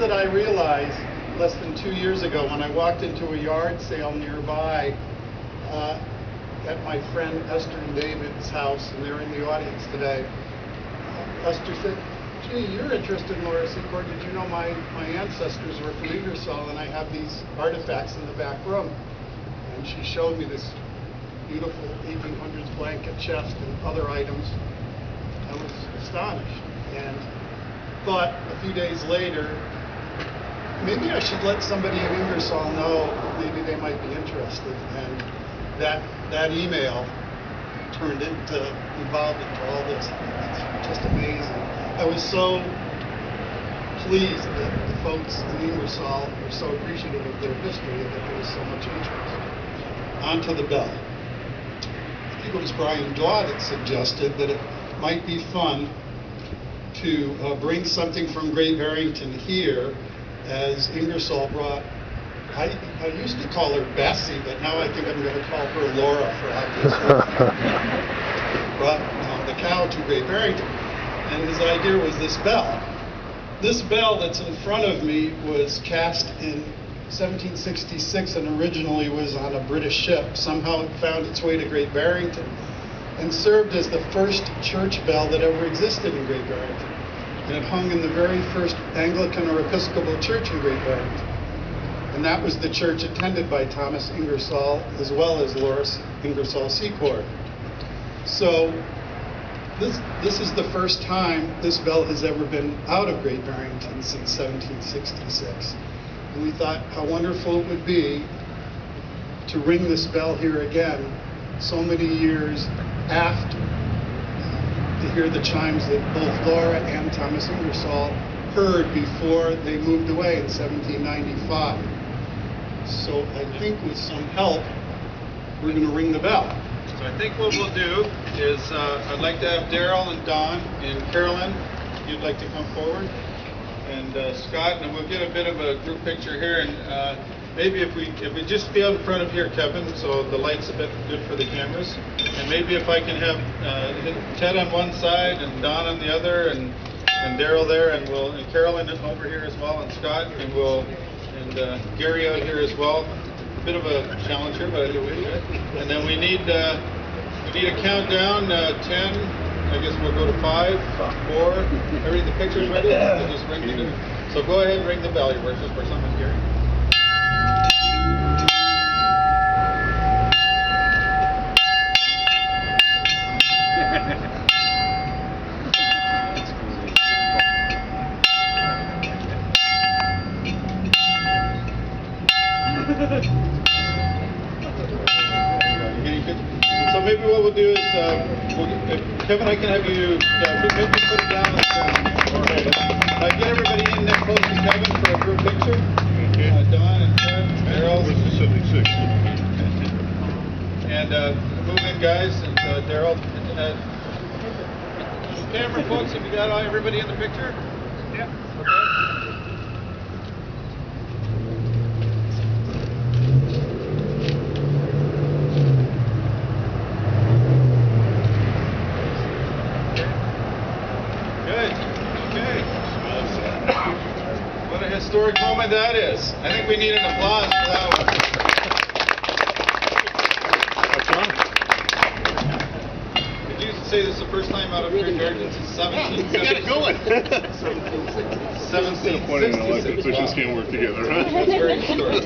that I realized less than 2 years ago when I walked into a yard sale nearby at my friend Esther and David's house, and they're in the audience today. Esther said, "Gee, you're interested in Laura Secord. Did you know my ancestors were from Ingersoll, and I have these artifacts in the back room?" And she showed me this beautiful 1800s blanket chest and other items. I was astonished and thought a few days later, maybe I should let somebody in Ingersoll know, maybe they might be interested. And that email evolved into all this. It's just amazing. I was so pleased that the folks in Ingersoll were so appreciative of their history and that there was so much interest. On to the bell. I think it was Brian Daw that suggested that it might be fun to bring something from Great Barrington here, as Ingersoll brought, I used to call her Bessie, but now I think I'm going to call her Laura for obvious reasons. Brought the cow to Great Barrington, and his idea was this bell. This bell that's in front of me was cast in 1766 and originally was on a British ship. Somehow it found its way to Great Barrington and served as the first church bell that ever existed in Great Barrington. And it hung in the very first Anglican or Episcopal church in Great Barrington. And that was the church attended by Thomas Ingersoll as well as Laura Ingersoll Secord. So this is the first time this bell has ever been out of Great Barrington since 1766. And we thought how wonderful it would be to ring this bell here again so many years after, to hear the chimes that both Laura and Thomas Ingersoll heard before they moved away in 1795. So I think with some help, we're going to ring the bell. So I think what we'll do is I'd like to have Daryl and Don and Carolyn, if you'd like to come forward, and Scott, and we'll get a bit of a group picture here. And maybe if we just be out in front of here, Kevin, so the light's a bit good for the cameras. And maybe if I can have Ted on one side and Don on the other, and Daryl there, and Carolyn over here as well, and Scott, and Gary out here as well. A bit of a challenge here, but I think we do it. And then we need a countdown, 10. I guess we'll go to 5, 4. Everything, the picture's ready. We'll just ring it. So go ahead and ring the bell. Your worship, or something, Gary. So maybe what we'll do is, Kevin, I can have you maybe put it down or hold it. Get everybody in there close to Kevin for a group picture. Okay. Don and Ted, Daryl. Where's the 76? And move in, guys, and Daryl. Camera folks, have you got everybody in the picture? Yeah. Okay. What a historic moment that is. I think we need an applause for that one. Did you say this is the first time out of Great Barrington since 1766? You got it going. 1766. Pointing and elected officials can't work together, huh? That's very historic.